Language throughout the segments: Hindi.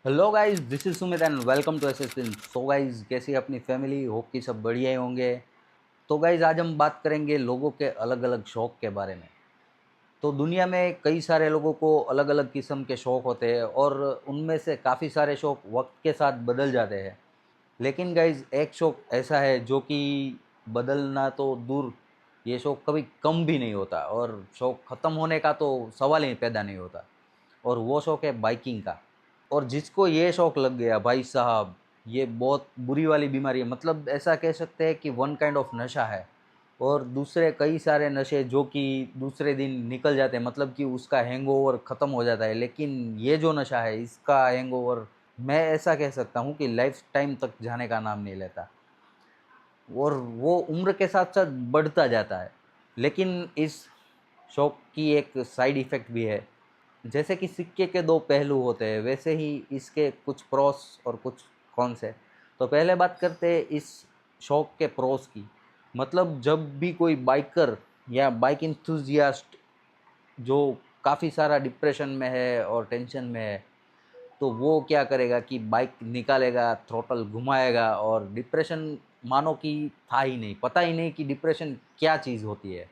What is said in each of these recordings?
Hello guys, this is Sumit and welcome to SSPin. So guys, कैसी है अपनी फैमिली? होप कि सब बढ़िया ही होंगे। तो गाइस, आज हम बात करेंगे लोगों के अलग अलग शौक के बारे में। तो दुनिया में कई सारे लोगों को अलग अलग किस्म के शौक होते हैं और उनमें से काफ़ी सारे शौक वक्त के साथ बदल जाते हैं। लेकिन गाइस, एक शौक ऐसा है जो कि बदलना तो दूर, ये शौक कभी कम भी नहीं होता और शौक ख़त्म होने का तो सवाल ही पैदा नहीं होता। और वो शौक है बाइकिंग का। और जिसको ये शौक लग गया भाई साहब, ये बहुत बुरी वाली बीमारी है। मतलब ऐसा कह सकते हैं कि वन काइंड ऑफ नशा है। और दूसरे कई सारे नशे जो कि दूसरे दिन निकल जाते हैं, मतलब कि उसका हैंगओवर ख़त्म हो जाता है। लेकिन ये जो नशा है, इसका हैंगओवर मैं ऐसा कह सकता हूँ कि लाइफ टाइम तक जाने का नाम नहीं लेता और वो उम्र के साथ साथ बढ़ता जाता है। लेकिन इस शौक की एक साइड इफ़ेक्ट भी है। जैसे कि सिक्के के दो पहलू होते हैं, वैसे ही इसके कुछ प्रोस और कुछ कॉन्स है। तो पहले बात करते हैं इस शौक के प्रोस की। मतलब जब भी कोई बाइकर या बाइक इंथुजियास्ट जो काफ़ी सारा डिप्रेशन में है और टेंशन में है, तो वो क्या करेगा कि बाइक निकालेगा, थ्रोटल घुमाएगा और डिप्रेशन मानो कि था ही नहीं, पता ही नहीं कि डिप्रेशन क्या चीज़ होती है।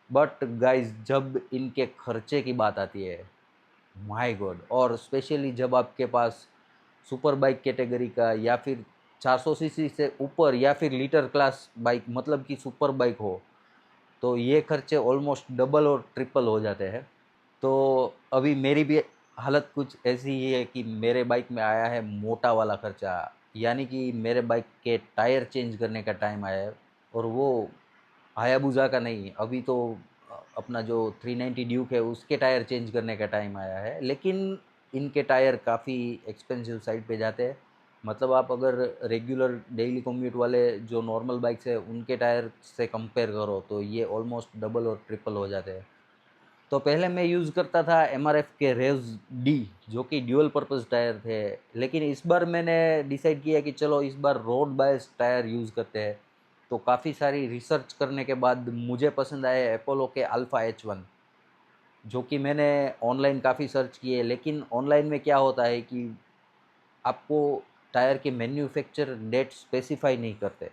बट गाइस, जब इनके खर्चे की बात आती है, माय गॉड, और स्पेशली जब आपके पास सुपर बाइक कैटेगरी का या फिर 400 सीसी से ऊपर या फिर लीटर क्लास बाइक, मतलब कि सुपर बाइक हो, तो ये खर्चे ऑलमोस्ट डबल और ट्रिपल हो जाते हैं। तो अभी मेरी भी हालत कुछ ऐसी ही है कि मेरे बाइक में आया है मोटा वाला खर्चा। यानी कि मेरे बाइक के टायर चेंज करने का टाइम आया है। और वो हायाबुसा का नहीं, अभी तो अपना जो 390 ड्यूक है उसके टायर चेंज करने का टाइम आया है। लेकिन इनके टायर काफ़ी एक्सपेंसिव साइड पे जाते हैं। मतलब आप अगर रेगुलर डेली कम्यूट वाले जो नॉर्मल बाइक्स है उनके टायर से कंपेयर करो तो ये ऑलमोस्ट डबल और ट्रिपल हो जाते हैं। तो पहले मैं यूज़ करता था एमआरएफ के रेव्स डी, जो कि ड्यूअल पर्पज़ टायर थे। लेकिन इस बार मैंने डिसाइड किया कि चलो इस बार रोड बायस टायर यूज़ करते हैं। तो काफ़ी सारी रिसर्च करने के बाद मुझे पसंद आए अपोलो के अल्फ़ा H1, जो कि मैंने ऑनलाइन काफ़ी सर्च किए। लेकिन ऑनलाइन में क्या होता है कि आपको टायर के मैन्युफैक्चर डेट स्पेसिफाई नहीं करते।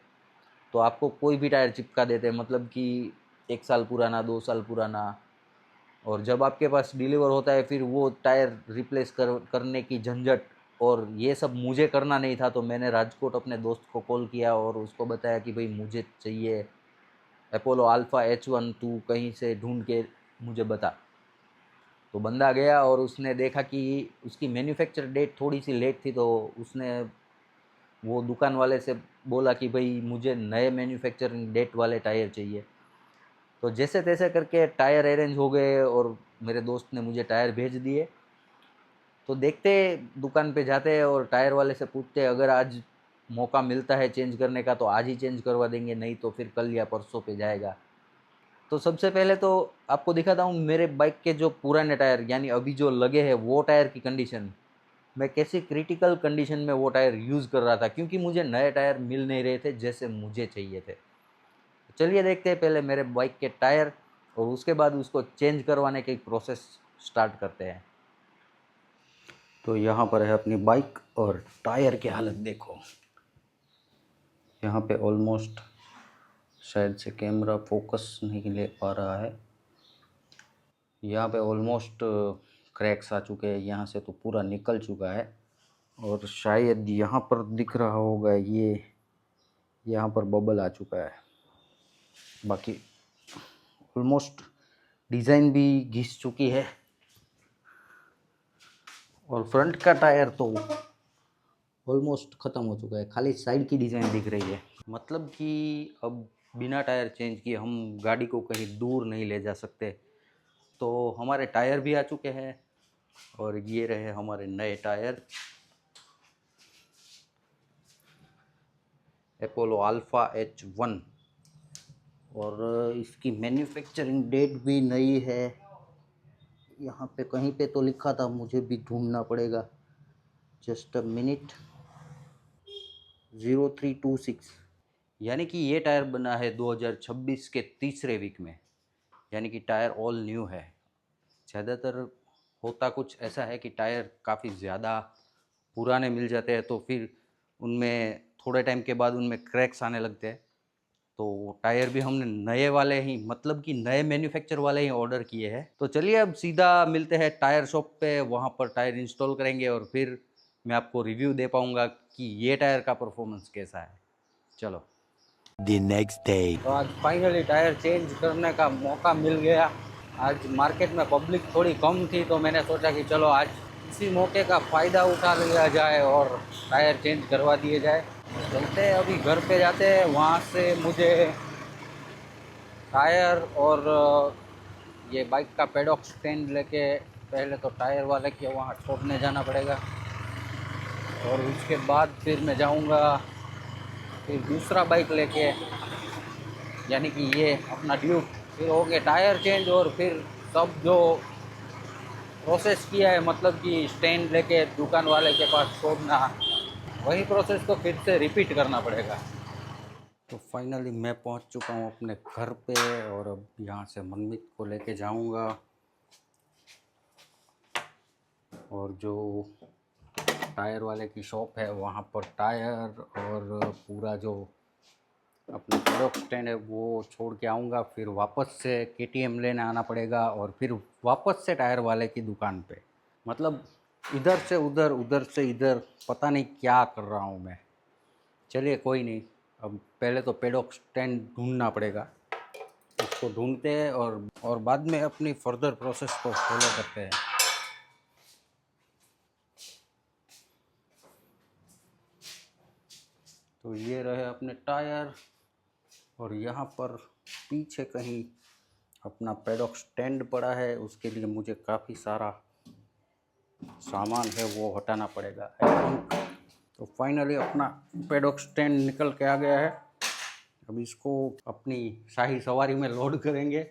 तो आपको कोई भी टायर चिपका देते हैं, मतलब कि 1 साल पुराना, 2 साल पुराना। और जब आपके पास डिलीवर होता है फिर वो टायर रिप्लेस करने की झंझट, और ये सब मुझे करना नहीं था। तो मैंने राजकोट अपने दोस्त को कॉल किया और उसको बताया कि भाई मुझे चाहिए अपोलो अल्फ़ा H1, तू कहीं से ढूंढ के मुझे बता। तो बंदा गया और उसने देखा कि उसकी मैन्युफैक्चर डेट थोड़ी सी लेट थी। तो उसने वो दुकान वाले से बोला कि भाई मुझे नए मैन्युफैक्चरिंग डेट वाले टायर चाहिए। तो जैसे तैसे करके टायर अरेंज हो गए और मेरे दोस्त ने मुझे टायर भेज दिए। तो देखते, दुकान पे जाते हैं और टायर वाले से पूछते हैं, अगर आज मौका मिलता है चेंज करने का तो आज ही चेंज करवा देंगे, नहीं तो फिर कल या परसों पे जाएगा। तो सबसे पहले तो आपको दिखाता हूँ मेरे बाइक के जो पुराने टायर, यानी अभी जो लगे हैं वो टायर की कंडीशन। मैं कैसी क्रिटिकल कंडीशन में वो टायर यूज़ कर रहा था, क्योंकि मुझे नए टायर मिल नहीं रहे थे जैसे मुझे चाहिए थे। चलिए देखते हैं पहले मेरे बाइक के टायर, और उसके बाद उसको चेंज करवाने की प्रोसेस स्टार्ट करते हैं। तो यहाँ पर है अपनी बाइक और टायर की हालत देखो। यहाँ पे ऑलमोस्ट, शायद से कैमरा फोकस नहीं ले पा रहा है, यहाँ पे ऑलमोस्ट क्रैक्स आ चुके हैं, यहाँ से तो पूरा निकल चुका है। और शायद यहाँ पर दिख रहा होगा, ये यहाँ पर बबल आ चुका है। बाकी ऑलमोस्ट डिज़ाइन भी घिस चुकी है। और फ्रंट का टायर तो ऑलमोस्ट ख़त्म हो चुका है, खाली साइड की डिज़ाइन दिख रही है। मतलब कि अब बिना टायर चेंज किए हम गाड़ी को कहीं दूर नहीं ले जा सकते। तो हमारे टायर भी आ चुके हैं और ये रहे हमारे नए टायर अपोलो अल्फ़ा H1। और इसकी मैन्युफैक्चरिंग डेट भी नई है। यहाँ पे कहीं पे तो लिखा था, मुझे भी ढूंढना पड़ेगा। Just a minute. 0326, यानी कि ये टायर बना है 2026 के तीसरे वीक में। यानी कि टायर ऑल न्यू है। ज़्यादातर होता कुछ ऐसा है कि टायर काफ़ी ज़्यादा पुराने मिल जाते हैं तो फिर उनमें थोड़े टाइम के बाद उनमें क्रैक्स आने लगते हैं। तो टायर भी हमने नए वाले ही, मतलब कि नए मैन्युफैक्चर वाले ही ऑर्डर किए हैं। तो चलिए अब सीधा मिलते हैं टायर शॉप पे, वहाँ पर टायर इंस्टॉल करेंगे और फिर मैं आपको रिव्यू दे पाऊँगा कि ये टायर का परफॉर्मेंस कैसा है। चलो। The next day. तो आज फाइनली टायर चेंज करने का मौका मिल गया। आज मार्केट में पब्लिक थोड़ी कम थी तो मैंने सोचा कि चलो आज इसी मौके का फ़ायदा उठा लिया जाए और टायर चेंज करवा दिए जाए। चलते हैं अभी घर पे जाते हैं, वहाँ से मुझे टायर और ये बाइक का पेडॉक स्टैंड लेके पहले तो टायर वाले के वहाँ छोड़ने जाना पड़ेगा और उसके बाद फिर मैं जाऊँगा फिर दूसरा बाइक लेके, यानी कि ये अपना ड्यूक। फिर हो गए टायर चेंज और फिर सब जो प्रोसेस किया है, मतलब कि स्टैंड लेके दुकान वाले के पास छोड़ना, वही प्रोसेस तो फिर से रिपीट करना पड़ेगा। तो फाइनली मैं पहुंच चुका हूं अपने घर पे और अब यहां से मनमीत को लेके जाऊंगा और जो टायर वाले की शॉप है वहां पर टायर और पूरा जो अपना पेडॉक स्टैंड है वो छोड़ के आऊँगा। फिर वापस से KTM लेने आना पड़ेगा और फिर वापस से टायर वाले की दुकान पे, मतलब इधर से उधर, उधर से इधर, पता नहीं क्या कर रहा हूँ मैं। चलिए कोई नहीं, अब पहले तो पेडॉक स्टैंड ढूंढना पड़ेगा, उसको ढूंढते हैं और बाद में अपनी फर्दर प्रोसेस को फॉलो करते हैं। तो ये रहे अपने टायर और यहाँ पर पीछे कहीं अपना पेडॉक स्टैंड पड़ा है, उसके लिए मुझे काफ़ी सारा सामान है वो हटाना पड़ेगा। तो फाइनली अपना पेडॉक स्टैंड निकल के आ गया है। अब इसको अपनी शाही सवारी में लोड करेंगे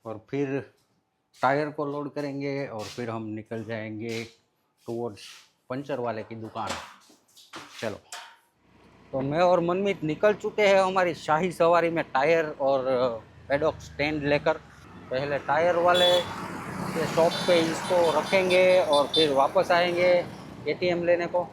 और फिर टायर को लोड करेंगे और फिर हम निकल जाएंगे टुवर्ड्स पंचर वाले की दुकान। चलो। तो मैं और मनमीत निकल चुके हैं हमारी शाही सवारी में टायर और पेडॉक स्टैंड लेकर। पहले टायर वाले के शॉप पे इसको रखेंगे और फिर वापस आएंगे KTM लेने को।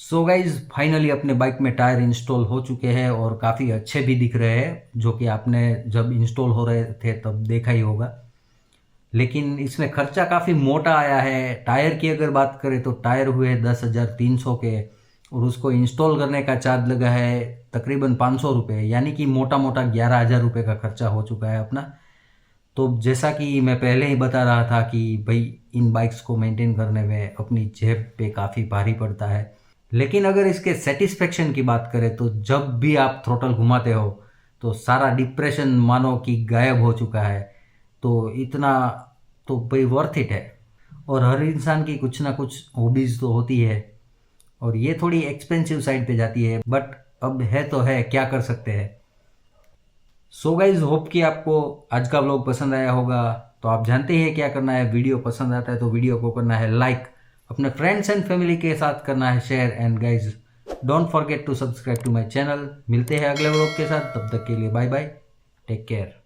सो गाइज फाइनली अपने बाइक में टायर इंस्टॉल हो चुके हैं और काफ़ी अच्छे भी दिख रहे हैं, जो कि आपने जब इंस्टॉल हो रहे थे तब देखा ही होगा। लेकिन इसमें खर्चा काफ़ी मोटा आया है। टायर की अगर बात करें तो टायर हुए 10,300 के और उसको इंस्टॉल करने का चार्ज लगा है तकरीबन 500 रुपये, यानी कि मोटा मोटा 11,000 रुपये का खर्चा हो चुका है अपना। तो जैसा कि मैं पहले ही बता रहा था कि भाई इन बाइक्स को मेंटेन करने में अपनी जेब पे काफ़ी भारी पड़ता है। लेकिन अगर इसके सेटिस्फेक्शन की बात करें तो जब भी आप थ्रोटल घुमाते हो तो सारा डिप्रेशन मानो कि गायब हो चुका है। तो इतना तो भाई वर्थ इट है। और हर इंसान की कुछ ना कुछ हॉबीज़ तो होती है और ये थोड़ी एक्सपेंसिव साइड पे जाती है, बट अब है तो है, क्या कर सकते हैं। सो गाइज होप कि आपको आज का व्लॉग पसंद आया होगा। तो आप जानते हैं क्या करना है, वीडियो पसंद आता है तो वीडियो को करना है लाइक, अपने फ्रेंड्स एंड फैमिली के साथ करना है share, and guys don't forget to subscribe to my channel. मिलते हैं अगले व्लॉग के साथ, तब तक के लिए बाय बाय, टेक केयर।